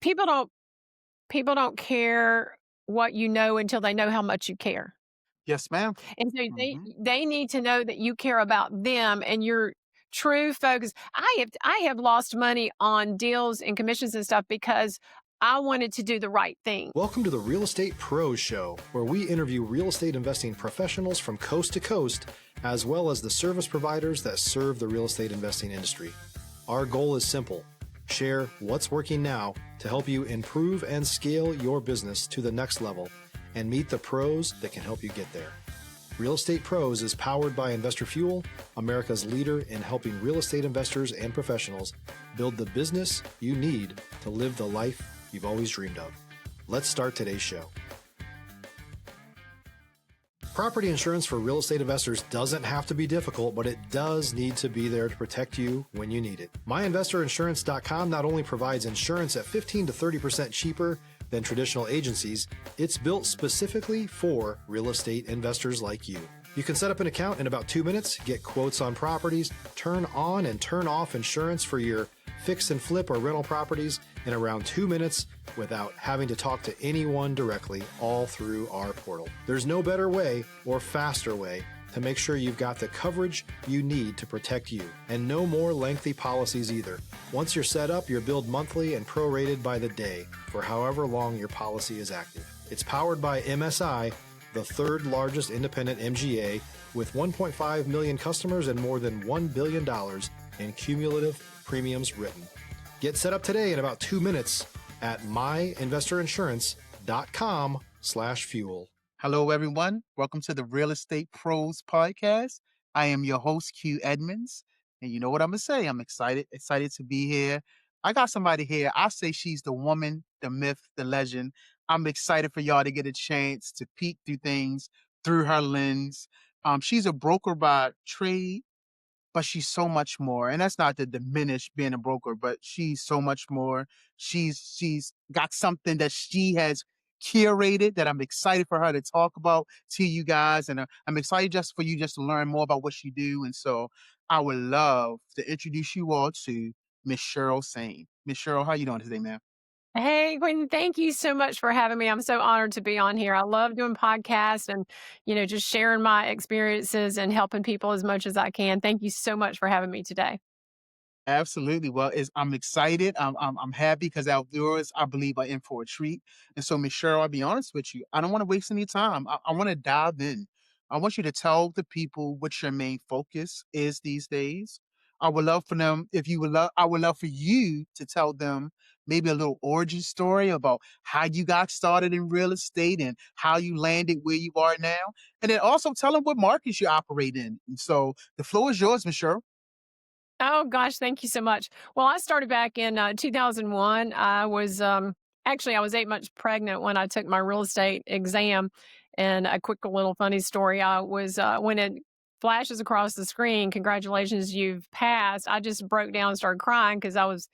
people don't care what you know until they know how much you care. Yes, ma'am. And so they Mhm. they need to know that you care about them and your true focus. I have lost money on deals and commissions and stuff because I wanted to do the right thing. Welcome to the Real Estate Pros Show, where we interview real estate investing professionals from coast to coast, as well as the service providers that serve the real estate investing industry. Our goal is simple: share what's working now to help you improve and scale your business to the next level and meet the pros that can help you get there. Real Estate Pros is powered by Investor Fuel, America's leader in helping real estate investors and professionals build the business you need to live the life you've always dreamed of. Let's start today's show. Property insurance for real estate investors doesn't have to be difficult, but it does need to be there to protect you when you need it. MyInvestorInsurance.com not only provides insurance at 15 to 30% cheaper than traditional agencies, it's built specifically for real estate investors like you. You can set up an account in about 2 minutes, get quotes on properties, turn on and turn off insurance for your fix and flip or rental properties in around 2 minutes without having to talk to anyone directly, all through our portal. There's no better way or faster way to make sure you've got the coverage you need to protect you, and no more lengthy policies either. Once you're set up, you're billed monthly and prorated by the day for however long your policy is active. It's powered by MSI, the third largest independent MGA, with 1.5 million customers and more than $1 billion in cumulative premiums written. Get set up today in about 2 minutes at myinvestorinsurance.com/fuel. Hello, everyone. Welcome to the Real Estate Pros Podcast. I am your host, Q Edmonds. And you know what I'm going to say? I'm excited to be here. I got somebody here. I say she's the woman, the myth, the legend. I'm excited for y'all to get a chance to peek through things through her lens. She's a broker by trade, but she's so much more. And that's not to diminish being a broker, but she's so much more. She's got something that she has curated that I'm excited for her to talk about to you guys. And I'm excited just for you just to learn more about what she do. And so I would love to introduce you all to Miss Cheryl Sain. Miss Cheryl, how you doing today, ma'am? Hey, Quentin, thank you so much for having me. I'm so honored to be on here. I love doing podcasts and, just sharing my experiences and helping people as much as I can. Thank you so much for having me today. Absolutely. Well, I'm excited. I'm happy because our viewers, I believe, are in for a treat. And so, Miss Cheryl, I'll be honest with you. I don't want to waste any time. I want to dive in. I want you to tell the people what your main focus is these days. I would love for them, if you would love, I would love for you to tell them maybe a little origin story about how you got started in real estate and how you landed where you are now. And then also tell them what markets you operate in. And so the floor is yours, Miss Cheryl. Oh gosh, thank you so much. Well, I started back in 2001. I was 8 months pregnant when I took my real estate exam. And a quick little funny story: I was when it flashes across the screen, "Congratulations, you've passed." I just broke down and started crying because I was,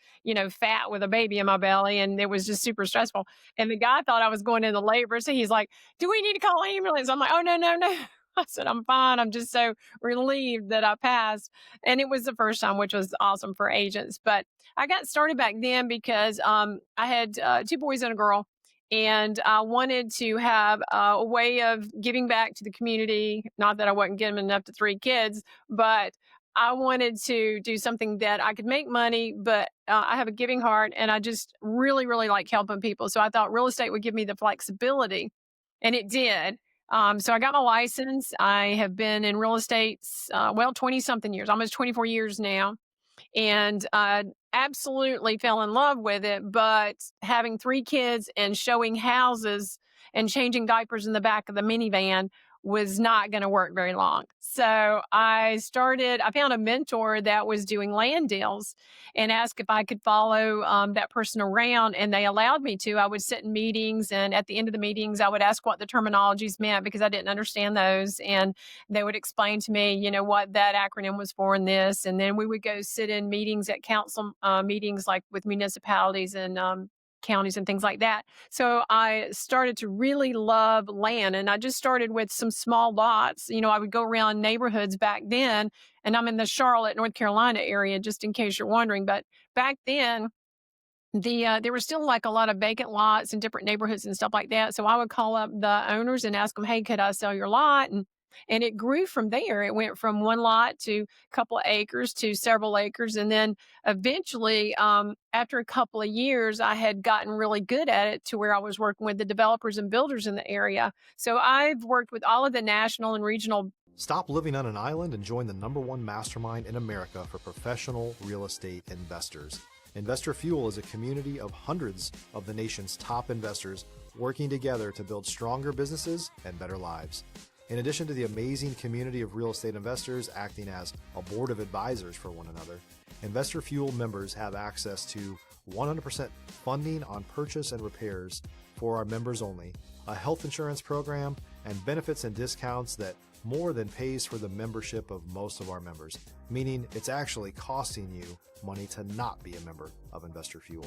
fat with a baby in my belly, and it was just super stressful. And the guy thought I was going into labor, so he's like, "Do we need to call an ambulance?" I'm like, "Oh no, no, no." I said, "I'm fine. I'm just so relieved that I passed." And it was the first time, which was awesome for agents. But I got started back then because I had two boys and a girl, and I wanted to have a way of giving back to the community. Not that I wasn't giving enough to three kids, but I wanted to do something that I could make money, but I have a giving heart, and I just really, really like helping people. So I thought real estate would give me the flexibility, and it did. So I got my license. I have been in real estate, 20 something years, almost 24 years now. And I absolutely fell in love with it. But having three kids and showing houses and changing diapers in the back of the minivan was not going to work very long. So I found a mentor that was doing land deals and asked if I could follow that person around. And they allowed me to. I would sit in meetings. And at the end of the meetings, I would ask what the terminologies meant because I didn't understand those. And they would explain to me, what that acronym was for and this. And then we would go sit in meetings at council meetings like with municipalities and counties and things like that. So I started to really love land, and I just started with some small lots. I would go around neighborhoods back then, and I'm in the Charlotte, North Carolina area, just in case you're wondering. But back then, there were still like a lot of vacant lots in different neighborhoods and stuff like that. So I would call up the owners and ask them, "Hey, could I sell your lot?" And it grew from there. It went from one lot to a couple of acres to several acres, and then eventually, after a couple of years, I had gotten really good at it to where I was working with the developers and builders in the area. So I've worked with all of the national and regional. Stop living on an island and join the #1 mastermind in America for professional real estate investors. Investor Fuel is a community of hundreds of the nation's top investors working together to build stronger businesses and better lives. In addition to the amazing community of real estate investors acting as a board of advisors for one another, Investor Fuel members have access to 100% funding on purchase and repairs for our members only, a health insurance program, and benefits and discounts that more than pays for the membership of most of our members, meaning it's actually costing you money to not be a member of Investor Fuel.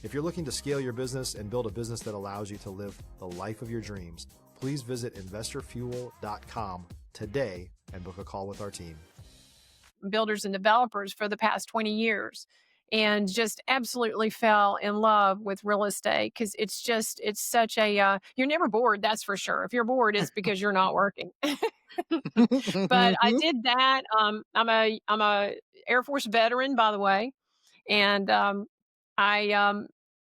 If you're looking to scale your business and build a business that allows you to live the life of your dreams, please visit investorfuel.com today and book a call with our team. Builders and developers for the past 20 years, and just absolutely fell in love with real estate because it's such a, you're never bored, that's for sure. If you're bored, it's because you're not working. But I did that. I'm a Air Force veteran, by the way, and I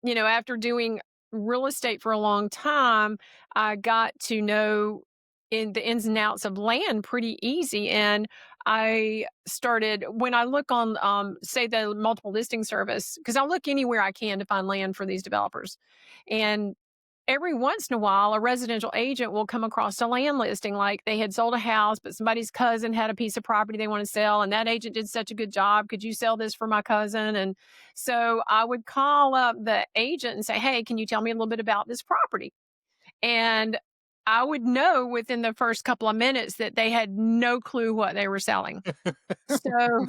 after doing real estate for a long time, I got to know in the ins and outs of land pretty easy. And I started when I look on say the multiple listing service, because I look anywhere I can to find land for these developers. And every once in a while, a residential agent will come across a land listing, like they had sold a house, but somebody's cousin had a piece of property they want to sell, and that agent did such a good job. Could you sell this for my cousin? And so I would call up the agent and say, "Hey, can you tell me a little bit about this property?" And I would know within the first couple of minutes that they had no clue what they were selling. So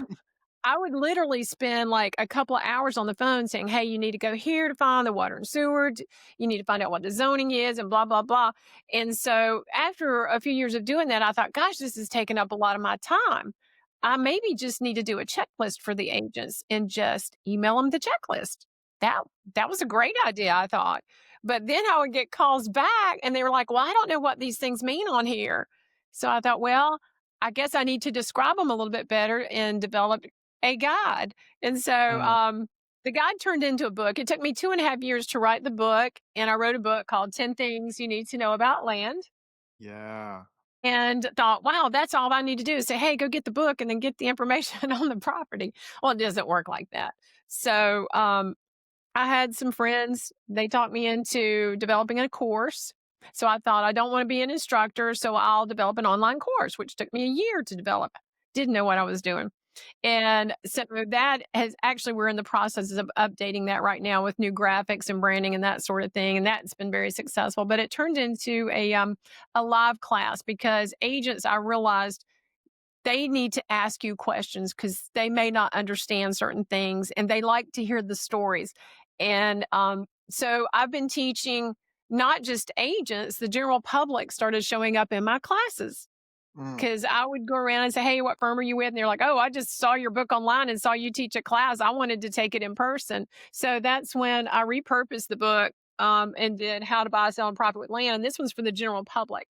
I would literally spend like a couple of hours on the phone saying, "Hey, you need to go here to find the water and sewer. You need to find out what the zoning is and blah, blah, blah." And so after a few years of doing that, I thought, gosh, this is taking up a lot of my time. I maybe just need to do a checklist for the agents and just email them the checklist. That that was a great idea, I thought. But then I would get calls back and they were like, "Well, I don't know what these things mean on here." So I thought, well, I guess I need to describe them a little bit better and develop a guide. And so Mm, the guide turned into a book. It took me 2.5 years to write the book. And I wrote a book called 10 Things You Need to Know About Land. yeah. And thought, wow, that's all I need to do is say, "Hey, go get the book and then get the information on the property." Well, it doesn't work like that. So I had some friends, they talked me into developing a course. So I thought, I don't want to be an instructor, so I'll develop an online course, which took me a year to develop. Didn't know what I was doing. And so that has actually, we're in the process of updating that right now with new graphics and branding and that sort of thing. And that's been very successful. But it turned into a live class because agents, I realized, they need to ask you questions because they may not understand certain things and they like to hear the stories. And so I've been teaching not just agents, the general public started showing up in my classes Mm. because I would go around and say, "Hey, what firm are you with?" And they're like, "Oh, I just saw your book online and saw you teach a class. I wanted to take it in person." So that's when I repurposed the book and did How to Buy, Sell, and Profit with Land. And this one's for the general public.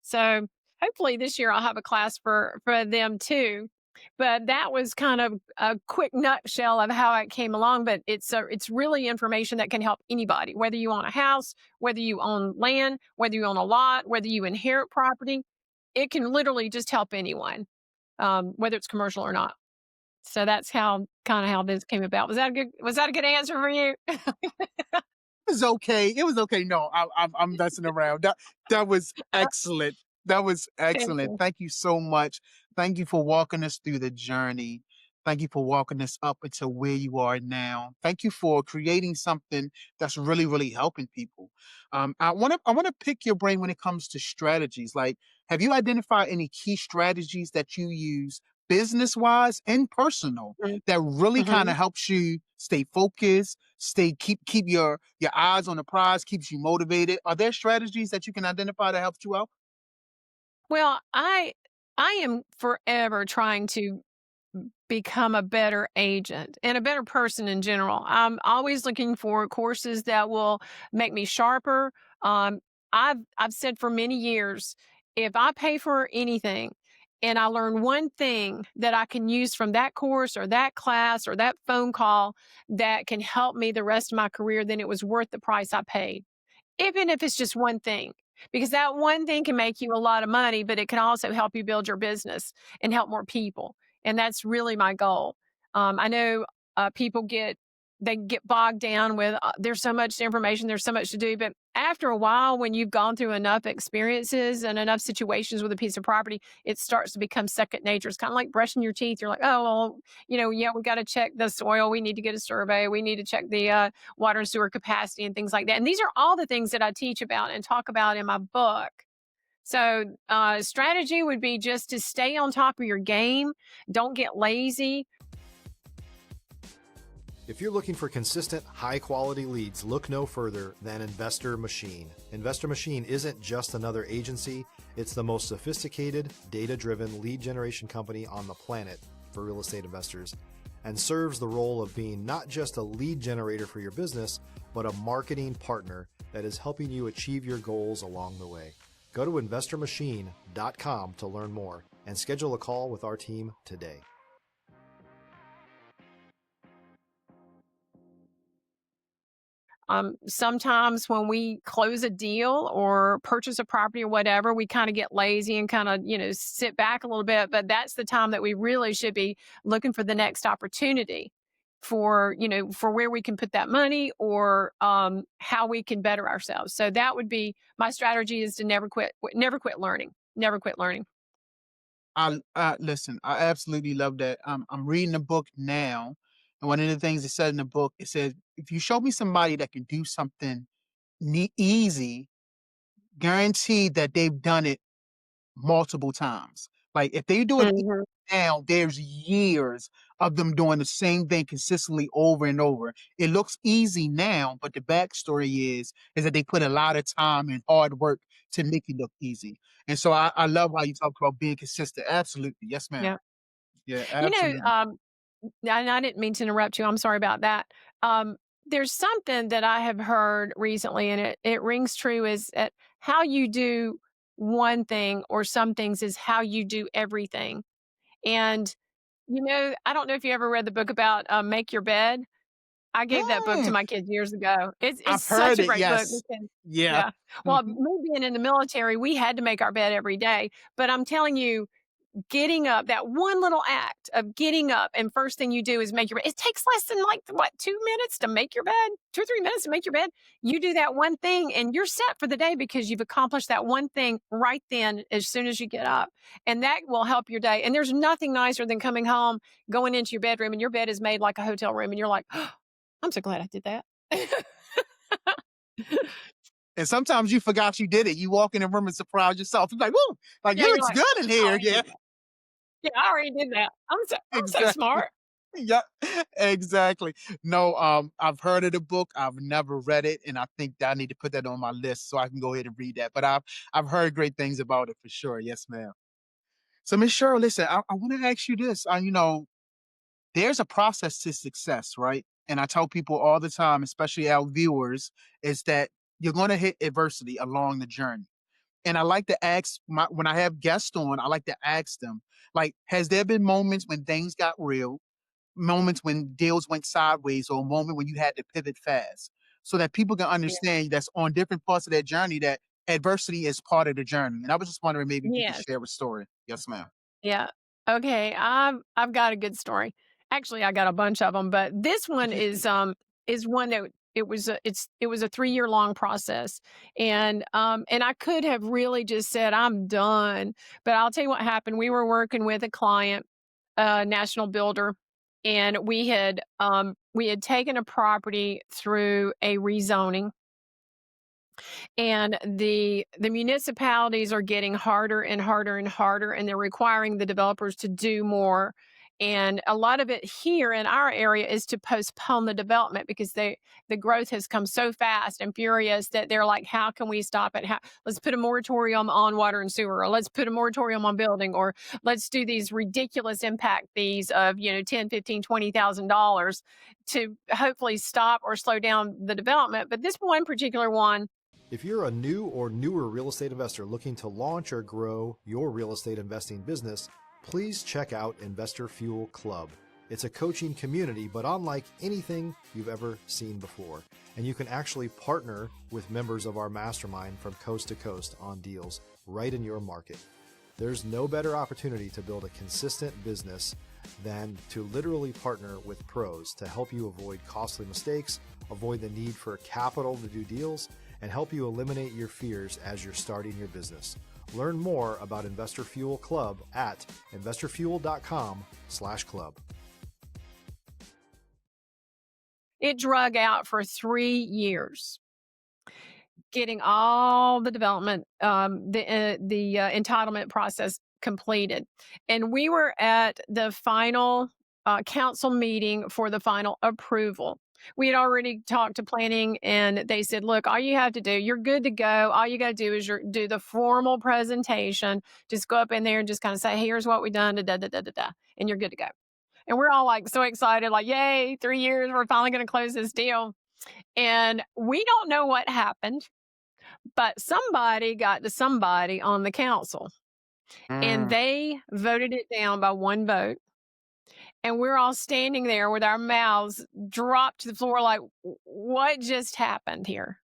So hopefully this year I'll have a class for them too. But that was kind of a quick nutshell of how it came along. But it's really information that can help anybody, whether you own a house, whether you own land, whether you own a lot, whether you inherit property. It can literally just help anyone, whether it's commercial or not. So that's how kind of how this came about. Was that a good answer for you? It was okay. It was okay. No, I'm messing around. That was excellent. That was Thank excellent. you. Thank you so much. Thank you for walking us through the journey. Thank you for walking us up into where you are now. Thank you for creating something that's really, really helping people. I want to pick your brain when it comes to strategies. Like, have you identified any key strategies that you use business wise and personal that really kind Mm-hmm. of helps you stay focused, keep your eyes on the prize, keeps you motivated? Are there strategies that you can identify that helps you out? Well, I am forever trying to become a better agent and a better person in general. I'm always looking for courses that will make me sharper. Um, I've said for many years, if I pay for anything and I learn one thing that I can use from that course or that class or that phone call that can help me the rest of my career, then it was worth the price I paid, even if it's just one thing, because that one thing can make you a lot of money, but it can also help you build your business and help more people. And that's really my goal. I know people they get bogged down with there's so much information, there's so much to do. But after a while, when you've gone through enough experiences and enough situations with a piece of property, it starts to become second nature. It's kind of like brushing your teeth. You're like, oh, well, yeah, we got to check the soil. We need to get a survey. We need to check the water and sewer capacity and things like that. And these are all the things that I teach about and talk about in my book. So, strategy would be just to stay on top of your game. Don't get lazy. If you're looking for consistent, high-quality leads, look no further than Investor Machine. Investor Machine isn't just another agency. It's the most sophisticated, data-driven lead generation company on the planet for real estate investors, and serves the role of being not just a lead generator for your business, but a marketing partner that is helping you achieve your goals along the way. Go to investormachine.com to learn more and schedule a call with our team today. Sometimes when we close a deal or purchase a property or whatever, we kind of get lazy and kind of, sit back a little bit. But that's the time that we really should be looking for the next opportunity for where we can put that money or how we can better ourselves. So that would be my strategy, is to never quit learning, never quit learning. I listen. I absolutely love that. I'm reading the book now, and one of the things it said in the book, it said, if you show me somebody that can do something easy, guaranteed that they've done it multiple times. Like if they do it Mhm. now, there's years of them doing the same thing consistently over and over. It looks easy now, but the backstory is that they put a lot of time and hard work to make it look easy. And so I love how you talk about being consistent. Absolutely. Yes, ma'am. Yeah. Yeah, You know, absolutely. um, and I didn't mean to interrupt you. I'm sorry about that. Um, there's something that I have heard recently, and it rings true, is that how you do one thing or some things is how you do everything. And, I don't know if you ever read the book about Make Your Bed. I gave that book to Mm, my kids years ago. It's I've such heard a it. great book Yes. because, Yeah. yeah. Well, Mhm. me being in the military, we had to make our bed every day. But I'm telling you, getting up, that one little act of getting up and first thing you do is make your bed. It takes less than like what, 2 minutes to make your bed, 2 or 3 minutes to make your bed. You do that one thing and you're set for the day because you've accomplished that one thing right then as soon as you get up. And that will help your day. And there's nothing nicer than coming home, going into your bedroom, and your bed is made like a hotel room. And you're like, oh, I'm so glad I did that. And sometimes you forgot you did it. You walk in the room and surprise yourself. You're like, woo, like it Yeah, you're looks like, good in I here. already Yeah, did that. Yeah, I already did that. I'm so exactly. smart. Yeah, exactly. No, I've heard of the book. I've never read it, and I think that I need to put that on my list so I can go ahead and read that. But I've heard great things about it for sure. Yes, ma'am. So, Miss Cheryl, listen, I want to ask you this. There's a process to success, right? And I tell people all the time, especially our viewers, is that you're going to hit adversity along the journey. And I like to ask when I have guests on, I like to ask them, like, has there been moments when things got real, moments when deals went sideways, or a moment when you had to pivot fast, so that people can Yeah. understand that's on different parts of their journey that adversity is part of the journey. And I was just wondering maybe if you could Yes. share a story. Yes, ma'am. Yeah. Okay. I've got a good story. Actually, I got a bunch of them, but this one is one that it was a 3-year long process, and I could have really just said I'm done, but I'll tell you what happened. We were working with a client, a national builder, and we had taken a property through a rezoning, and the municipalities are getting harder and harder and harder, and they're requiring the developers to do more. And a lot of it here in our area is to postpone the development because the growth has come so fast and furious that they're like, how can we stop it? Let's put a moratorium on water and sewer, or let's put a moratorium on building, or let's do these ridiculous impact fees of, $10, 15, $20,000 to hopefully stop or slow down the development. But this one particular one, If you're a new or newer real estate investor looking to launch or grow your real estate investing business, please check out Investor Fuel Club. It's a coaching community, but unlike anything you've ever seen before. And you can actually partner with members of our mastermind from coast to coast on deals right in your market. There's no better opportunity to build a consistent business than to literally partner with pros to help you avoid costly mistakes, avoid the need for capital to do deals, and help you eliminate your fears as you're starting your business. Learn more about Investor Fuel Club at investorfuel.com/club. it drug out for 3 years, getting all the development, the entitlement process completed. And we were at the final council meeting for the final approval. We had already talked to planning, and they said, look, all you have to do, you're good to go. All you got to do is do the formal presentation. Just go up in there and just kind of say, hey, here's what we've done, da, da, da, da, da, and you're good to go. And we're all like so excited, like, yay, 3 years, we're finally going to close this deal. And we don't know what happened, but somebody got to somebody on the council, and they voted it down by one vote. And we're all standing there with our mouths dropped to the floor like, what just happened here?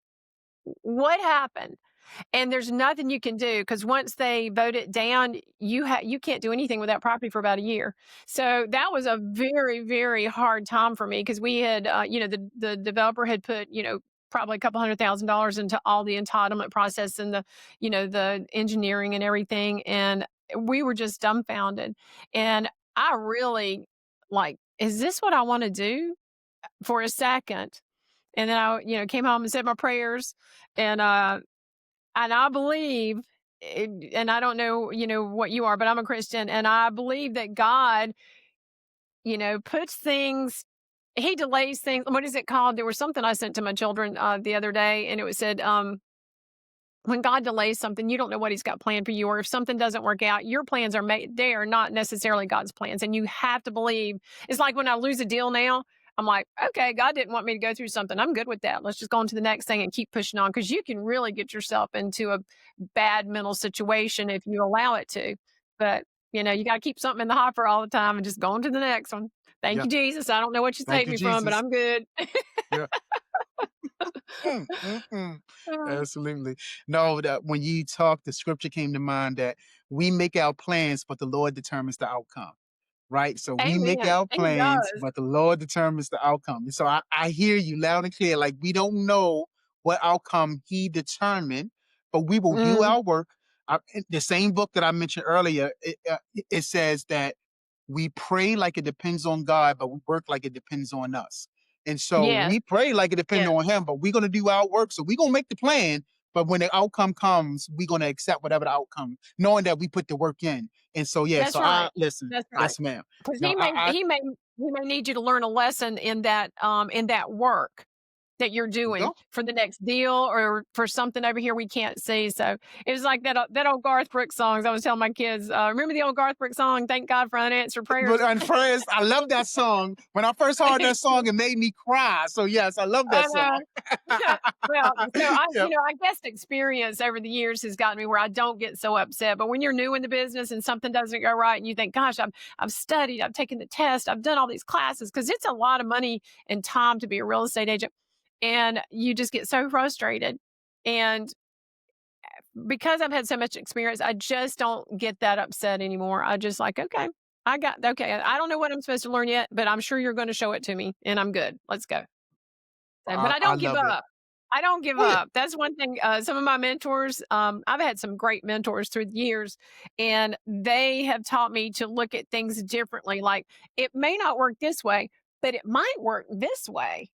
What happened? And there's nothing you can do because once they vote it down, you can't do anything with that property for about a year. So that was a very, very hard time for me because we had, the developer had put, probably a couple $100,000 into all the entitlement process and the engineering and everything. And we were just dumbfounded. And I really is this what I want to do for a second? And then I, came home and said my prayers, and I believe, and I don't know, what you are, but I'm a Christian, and I believe that God, puts things, he delays things. What is it called? There was something I sent to my children the other day, and it said, when God delays something, you don't know what he's got planned for you. Or if something doesn't work out, your plans are made. They are not necessarily God's plans. And you have to believe. It's like when I lose a deal now, I'm like, okay, God didn't want me to go through something. I'm good with that. Let's just go on to the next thing and keep pushing on. Because you can really get yourself into a bad mental situation if you allow it to. But, you got to keep something in the hopper all the time and just go on to the next one. Thank you, Jesus. I don't know what you saved me from, but I'm good. Yeah. Absolutely. No, that when you talk, the scripture came to mind that we make our plans, but the Lord determines the outcome. Right. So we make Amen. our He plans, does. but the Lord determines the outcome. And so I hear you loud and clear. Like we don't know what outcome he determined, but we will do Mm, our work. The same book that I mentioned earlier, it says that we pray like it depends on God, but we work like it depends on us. And so yes. we pray like it depends Yes. on him, but we're going to do our work. So we're going to make the plan. But when the outcome comes, we're going to accept whatever the outcome, knowing that we put the work in. And so, yeah, That's so I right. listen. That's right. Yes, ma'am. Because No, he may need you to learn a lesson in that work that you're doing go. for the next deal or for something over here we can't see. So it was like that old Garth Brooks songs. I was telling my kids, remember the old Garth Brooks song, Thank God for Unanswered But Prayers? and first, I love that song. When I first heard that song, it made me cry. So yes, I love I that know. song. Well, so Yep. I guess experience over the years has gotten me where I don't get so upset. But when you're new in the business and something doesn't go right, and you think, "Gosh, I've studied, I've taken the test, I've done all these classes," because it's a lot of money and time to be a real estate agent, and you just get so frustrated. And because I've had so much experience, I just don't get that upset anymore. I just like, okay, okay. I don't know what I'm supposed to learn yet, but I'm sure you're going to show it to me, and I'm good. Let's go. But I I don't give love it. up. I don't give Oh yeah. up. That's one thing. Some of my mentors, I've had some great mentors through the years, and they have taught me to look at things differently. Like it may not work this way, but it might work this way.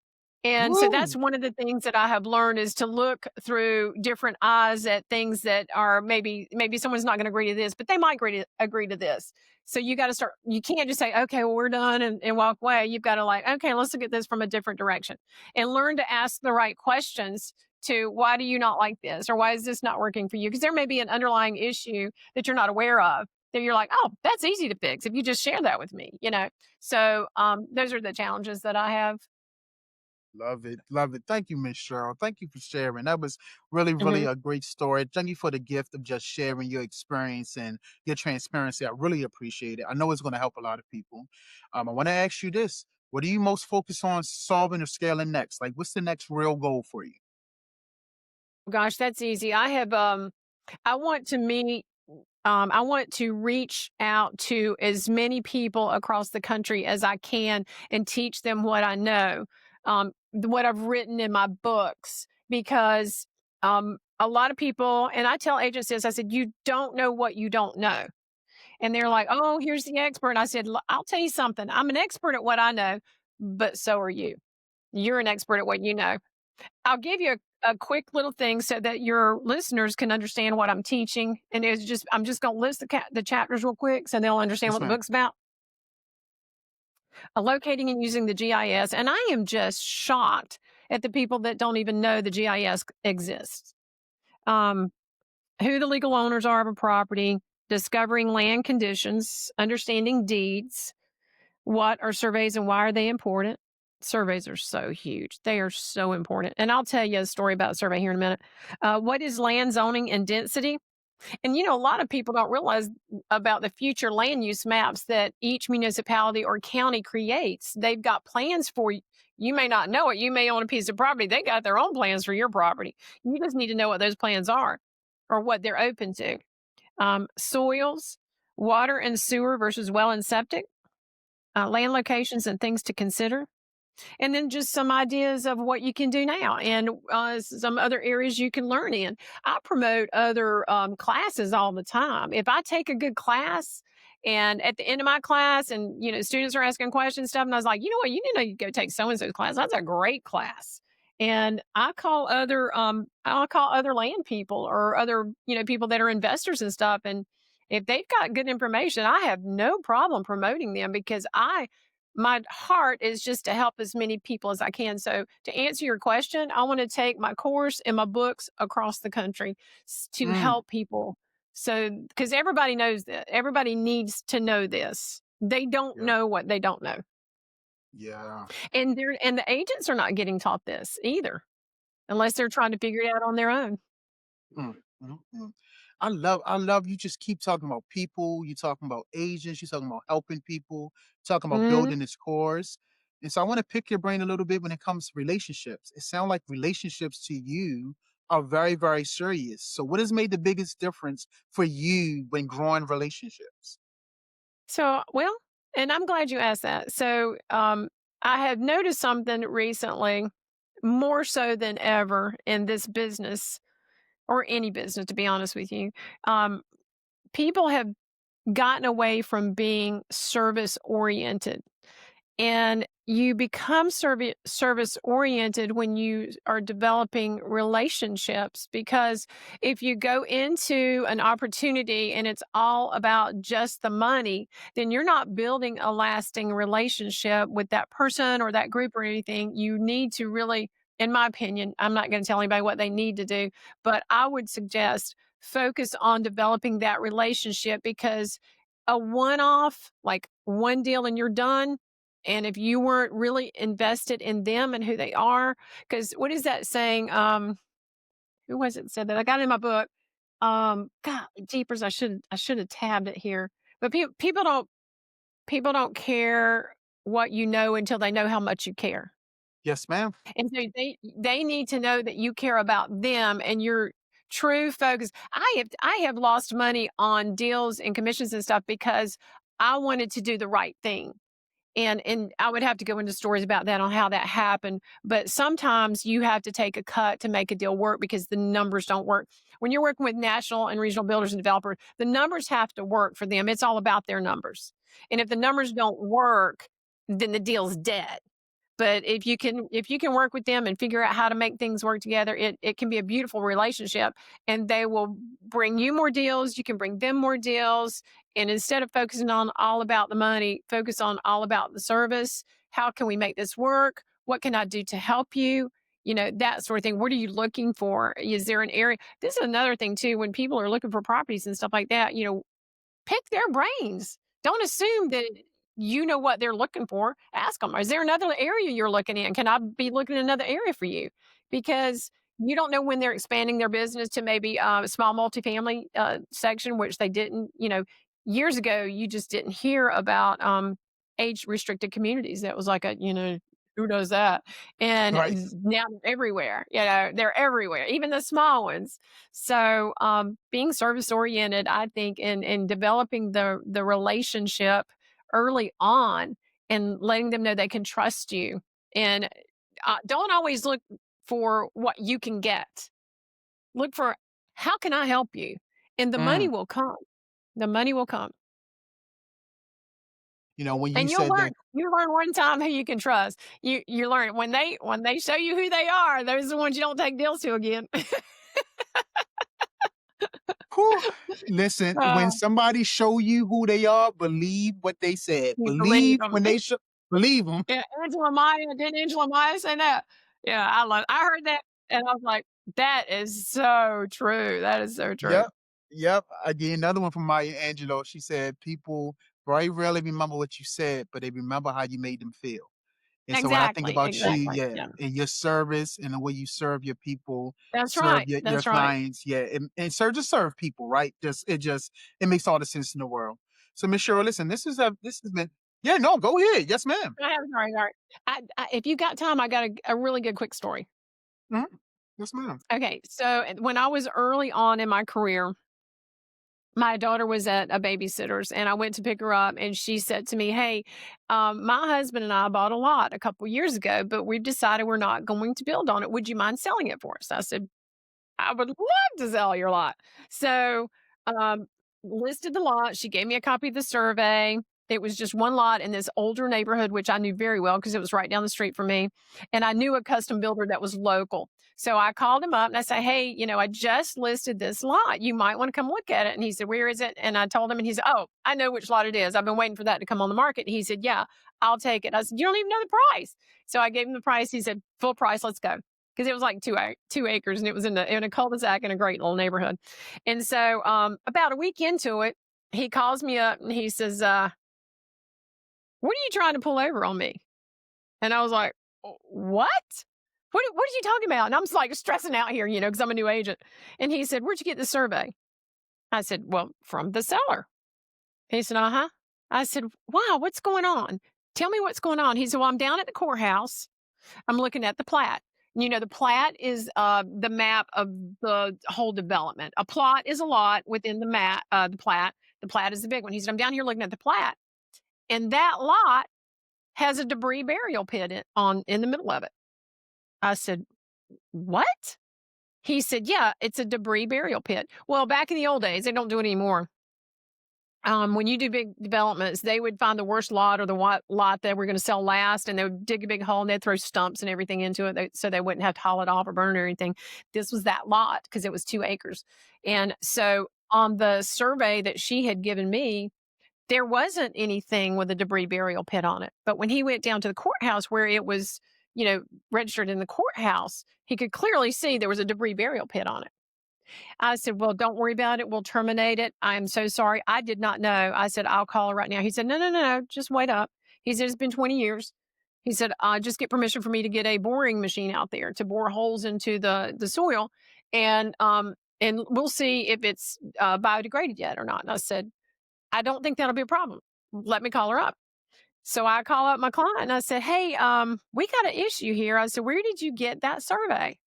And so that's Woo! one of the things that I have learned is to look through different eyes at things that are maybe someone's not going to agree to this, but they might agree to this. So you got to start. You can't just say, "Okay, well we're done," and walk away. You've got to like, "Okay, let's look at this from a different direction," and learn to ask the right questions to why do you not like this or why is this not working for you? Because there may be an underlying issue that you're not aware of that you're like, "Oh, that's easy to fix if you just share that with me," you know. So those are the challenges that I have. Love it. Love it. Thank you, Miss Cheryl. Thank you for sharing. That was really, really Mhm. a great story. Thank you for the gift of just sharing your experience and your transparency. I really appreciate it. I know it's going to help a lot of people. I want to ask you this. What are you most focused on solving or scaling next? Like, what's the next real goal for you? Gosh, that's easy. I want to meet I want to reach out to as many people across the country as I can and teach them what I know, what I've written in my books, because a lot of people, and I tell agents this, I said, you don't know what you don't know. And they're like, oh, here's the expert. I said, I'll tell you something. I'm an expert at what I know, but so are you. You're an expert at what you know. I'll give you a quick little thing so that your listeners can understand what I'm teaching. And it's just, I'm just going to list the chapters real quick so they'll understand what Yes, the ma'am. book's about. Locating and using the GIS. And I am just shocked at the people that don't even know the GIS exists. Um, who the legal owners are of a property, discovering land conditions, understanding deeds, what are surveys and why are they important? Surveys are so huge. They are so important. And I'll tell you a story about a survey here in a minute. What is land zoning and density? And a lot of people don't realize about the future land use maps that each municipality or county creates. They've got plans for you. You may not know it. You may own a piece of property. They got their own plans for your property. You just need to know what those plans are or what they're open to. Soils, water and sewer versus well and septic, land locations and things to consider, and then just some ideas of what you can do now and some other areas you can learn in. I promote other classes all the time. If I take a good class and at the end of my class and students are asking questions stuff and I was like, you know what, you need to go take so and so's class. That's a great class. And I'll call other land people or other people that are investors and stuff, and if they've got good information, I have no problem promoting them because my heart is just to help as many people as I can. So to answer your question, I want to take my course and my books across the country to Mm, help people. So because everybody knows that, everybody needs to know this. They don't yeah. know what they don't know, Yeah. and the agents are not getting taught this either, unless they're trying to figure it out on their own. Mm, mm. I love you just keep talking about people, you talking about agents, you talking about helping people, talking about Mhm. building this course. And so I want to pick your brain a little bit when it comes to relationships. It sounds like relationships to you are very, very serious. So what has made the biggest difference for you when growing relationships? So, well, and I'm glad you asked that. So, I have noticed something recently, more so than ever in this business or any business, to be honest with you. Um, People have gotten away from being service oriented. And you become service oriented when you are developing relationships, because if you go into an opportunity and it's all about just the money, then you're not building a lasting relationship with that person or that group or anything. You need to really, in my opinion, I'm not going to tell anybody what they need to do, but I would suggest focus on developing that relationship, because a one off, like one deal and you're done, and if you weren't really invested in them and who they are, because what is that saying? Who was it said that? I got it in my book. God, jeepers, I should have tabbed it here. But people don't care what you know until they know how much you care. Yes, ma'am. And so they need to know that you care about them and your true focus. I have lost money on deals and commissions and stuff because I wanted to do the right thing. And I would have to go into stories about that on how that happened. But sometimes you have to take a cut to make a deal work because the numbers don't work. When you're working with national and regional builders and developers, the numbers have to work for them. It's all about their numbers. And if the numbers don't work, then the deal's dead. But if you can work with them and figure out how to make things work together, it can be a beautiful relationship, and they will bring you more deals. You can bring them more deals. And instead of focusing on all about the money, focus on all about the service. How can we make this work? What can I do to help you? That sort of thing. What are you looking for? Is there an area? This is another thing too. When people are looking for properties and stuff like that, pick their brains. Don't assume that you know what they're looking for. Ask them, is there another area you're looking in? Can I be looking in another area for you? Because you don't know when they're expanding their business to maybe a small multifamily section, which they didn't, years ago, you just didn't hear about age restricted communities. That was like who does that? And Right. now they're everywhere. They're everywhere, even the small ones. So being service oriented, I think, in developing the relationship early on and letting them know they can trust you. And don't always look for what you can get. Look for how can I help you? And the money Mm. will come. The money will come. When you And you'll said learn. that, You learn one time who you can trust. You learn when they show you who they are. Those are the ones you don't take deals to again. whew, listen, when uh, somebody show you who they are, believe what they said. you believe Believe them. when they believe them. Yeah, didn't Angela Maya say that? Yeah, I heard that and I was like, that is so true. That is so true. Yep. Yep. I did another one from Maya Angelou. She said, people very rarely remember what you said, but they remember how you made them feel. And so when I think Exactly. about you, Exactly. yeah, Yeah. and your service and the way you serve your people, That's serve right. your That's right. clients, yeah, and serve people, right? It makes all the sense in the world. So Miss Cheryl, listen, this has been yeah, no, go ahead. Yes, ma'am. Go ahead. Sorry. Sorry. If you got time, I got a really good quick story. Mhm. Yes, ma'am. Okay. So when I was early on in my career, my daughter was at a babysitter's and I went to pick her up and she said to me, hey, my husband and I bought a lot a couple years ago, but we've decided we're not going to build on it. Would you mind selling it for us? I said, I would love to sell your lot. So, um, listed the lot. She gave me a copy of the survey. It was just one lot in this older neighborhood, which I knew very well because it was right down the street from me. And I knew a custom builder that was local. So I called him up and I said, hey, I just listed this lot. You might want to come look at it. And he said, where is it? And I told him, and he said, oh, I know which lot it is. I've been waiting for that to come on the market. And he said, yeah, I'll take it. I said, you don't even know the price. So I gave him the price. He said, full price, let's go because it was like 2 acres and it was in a cul-de-sac in a great little neighborhood. And so about a week into it, he calls me up and he says, what are you trying to pull over on me? And I was like, what? What are you talking about? And I'm just like stressing out here, because I'm a new agent. And he said, where'd you get the survey? I said, well, from the seller. He said, uh-huh. I said, wow, what's going on? Tell me what's going on. He said, well, I'm down at the courthouse. I'm looking at the plat. The plat is the map of the whole development. A plot is a lot within the map, the plat. The plat is the big one. He said, I'm down here looking at the plat. And that lot has a debris burial pit in the middle of it. I said, what? He said, yeah, it's a debris burial pit. Well, back in the old days, they don't do it anymore. When you do big developments, they would find the worst lot or the lot that we're going to sell last, and they would dig a big hole and they'd throw stumps and everything into it so they wouldn't have to haul it off or burn or anything. This was that lot because it was 2 acres. And so on the survey that she had given me, there wasn't anything with a debris burial pit on it. But when he went down to the courthouse where it was, registered in the courthouse, he could clearly see there was a debris burial pit on it. I said, well, don't worry about it. We'll terminate it. I'm so sorry. I did not know. I said, I'll call her right now. He said, no. Just wait up. He said, it's been 20 years. He said, just get permission for me to get a boring machine out there to bore holes into the soil. And we'll see if it's biodegraded yet or not. And I said, I don't think that'll be a problem. Let me call her up. So I call up my client and I said, hey, we got an issue here. I said, where did you get that survey?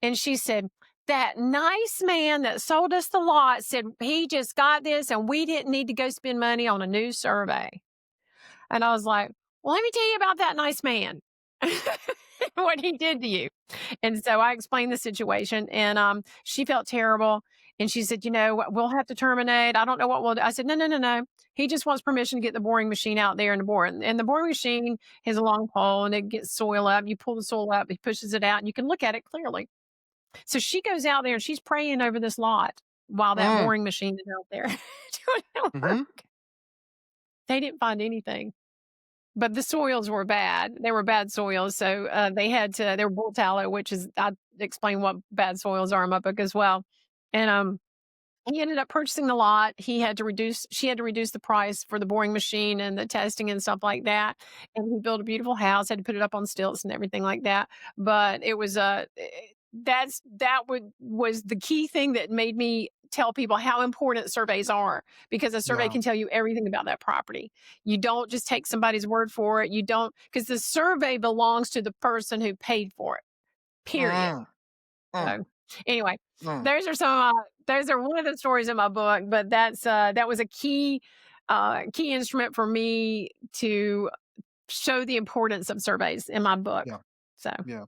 And she said, that nice man that sold us the lot said he just got this and we didn't need to go spend money on a new survey. And I was like, well, let me tell you about that nice man. what he did to you. And so I explained the situation, and she felt terrible. And she said, we'll have to terminate. I don't know what we'll do. I said, no, no, no, no. He just wants permission to get the boring machine out there and the bore. And the boring machine has a long pole and it gets soil up. You pull the soil up, he pushes it out, and you can look at it clearly. So she goes out there and she's praying over this lot while that Mm. boring machine is out there doing the work. Mm-hmm. They didn't find anything. But the soils were bad. They were bad soils. So they were bull tallow, which is, I explain what bad soils are in my book as well. And he ended up purchasing the lot. She had to reduce the price for the boring machine and the testing and stuff like that. And he built a beautiful house, had to put it up on stilts and everything like that. But it was was the key thing that made me tell people how important surveys are, because a survey Yeah. can tell you everything about that property. You don't just take somebody's word for it. You don't, because the survey belongs to the person who paid for it, period. Mm. Mm. So anyway, Mm. those are one of the stories in my book, but that was a key instrument for me to show the importance of surveys in my book. Yeah. So Yeah.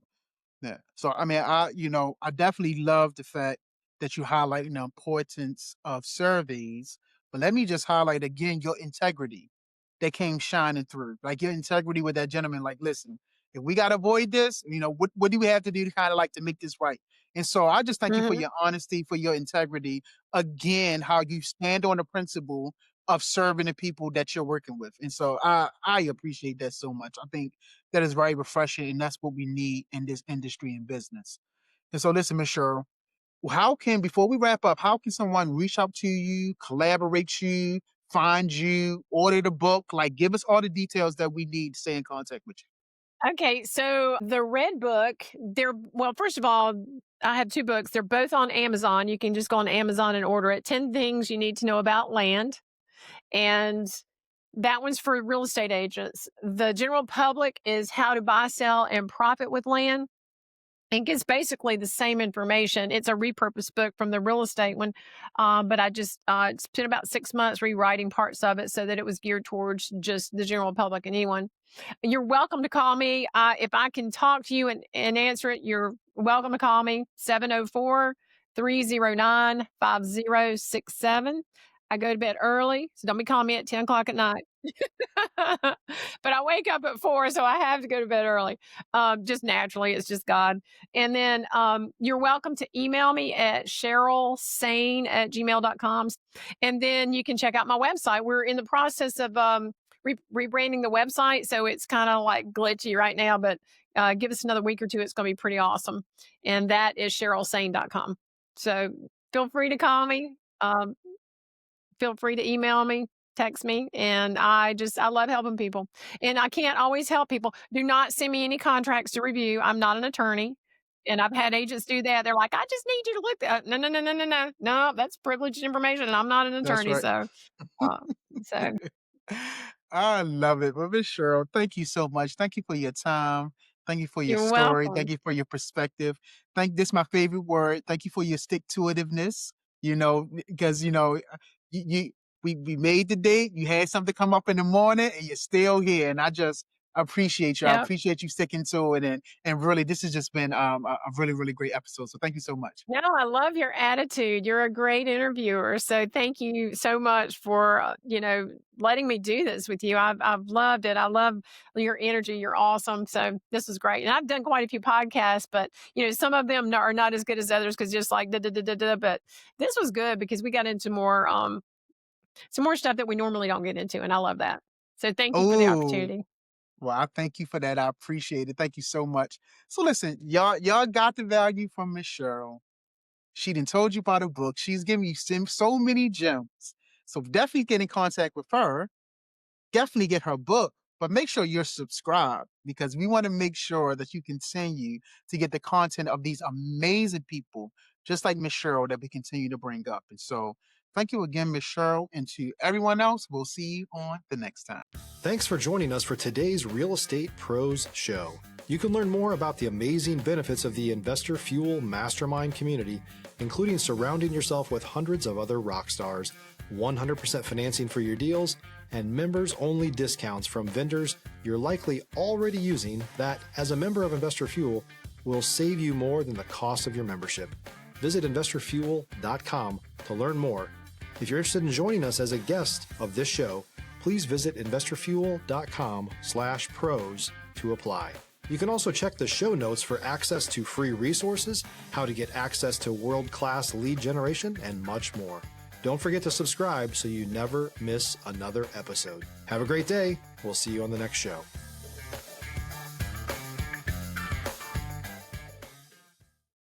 Yeah. So I mean, I definitely love the fact that you highlighting the importance of surveys. But let me just highlight again your integrity that came shining through. Like your integrity with that gentleman. Like, listen, if we gotta avoid this, what do we have to do to kind of like to make this right? And so I just thank you for mhm. your honesty, for your integrity. Again, how you stand on the principle of serving the people that you're working with. And so I appreciate that so much. I think that is very refreshing, and that's what we need in this industry and business. And so, listen, Miss Cheryl, before we wrap up, how can someone reach out to you, collaborate you, find you, order the book? Like, give us all the details that we need to stay in contact with you. Okay, so the red book, first of all, I have two books. They're both on Amazon. You can just go on Amazon and order it. 10 Things You Need to Know About Land. And that one's for real estate agents. The general public is How to Buy, Sell, and Profit with Land. It gets basically the same information. It's a repurposed book from the real estate one, but I just spent about 6 months rewriting parts of it so that it was geared towards just the general public and anyone. You're welcome to call me. If I can talk to you and answer it, you're welcome to call me, 704-309-5067. I go to bed early, so don't be calling me at 10 o'clock at night. But I wake up at 4, so I have to go to bed early. Just naturally, it's just God. And then you're welcome to email me at CherylSain@gmail.com. And then you can check out my website. We're in the process of rebranding the website, so it's kind of like glitchy right now, but give us another week or two. It's going to be pretty awesome. And that is CherylSain.com. So feel free to call me. Feel free to email me, text me. And I love helping people. And I can't always help people. Do not send me any contracts to review. I'm not an attorney. And I've had agents do that. They're like, I just need you to look at no, no, no, no, no, no. No, that's privileged information. And I'm not an That's attorney. right. Uh, so I love it. Well, Miss Cheryl, thank you so much. Thank you for your time. Thank you for your you're story. Thank welcome. you for your perspective. This is my favorite word. Thank you for your stick to itiveness. Because you we made the date. You had something come up in the morning, and you're still here. And I just appreciate you. I Yep. appreciate you sticking to it. And really, this has just been a really really great episode. So thank you so much. No, I love your attitude. You're a great interviewer. So thank you so much for, letting me do this with you. I've loved it. I love your energy. You're awesome. So this was great. And I've done quite a few podcasts, but some of them are not as good as others because just like da, da, da, da, da, but this was good because we got into more some more stuff that we normally don't get into, and I love that. So thank you for the Oh. opportunity. Well, I thank you for that. I appreciate it. Thank you so much. So listen, y'all got the value from Miss Cheryl. She done told you about a book. She's giving you so many gems. So definitely get in contact with her. Definitely get her book, but make sure you're subscribed because we want to make sure that you continue to get the content of these amazing people, just like Miss Cheryl, that we continue to bring up. And so thank you again, Miss Cheryl. And to everyone else, we'll see you on the next time. Thanks for joining us for today's Real Estate Pros Show. You can learn more about the amazing benefits of the Investor Fuel Mastermind community, including surrounding yourself with hundreds of other rock stars, 100% financing for your deals, and members-only discounts from vendors you're likely already using that, as a member of Investor Fuel, will save you more than the cost of your membership. Visit investorfuel.com to learn more. If you're interested in joining us as a guest of this show, please visit investorfuel.com/pros to apply. You can also check the show notes for access to free resources, how to get access to world-class lead generation, and much more. Don't forget to subscribe so you never miss another episode. Have a great day. We'll see you on the next show.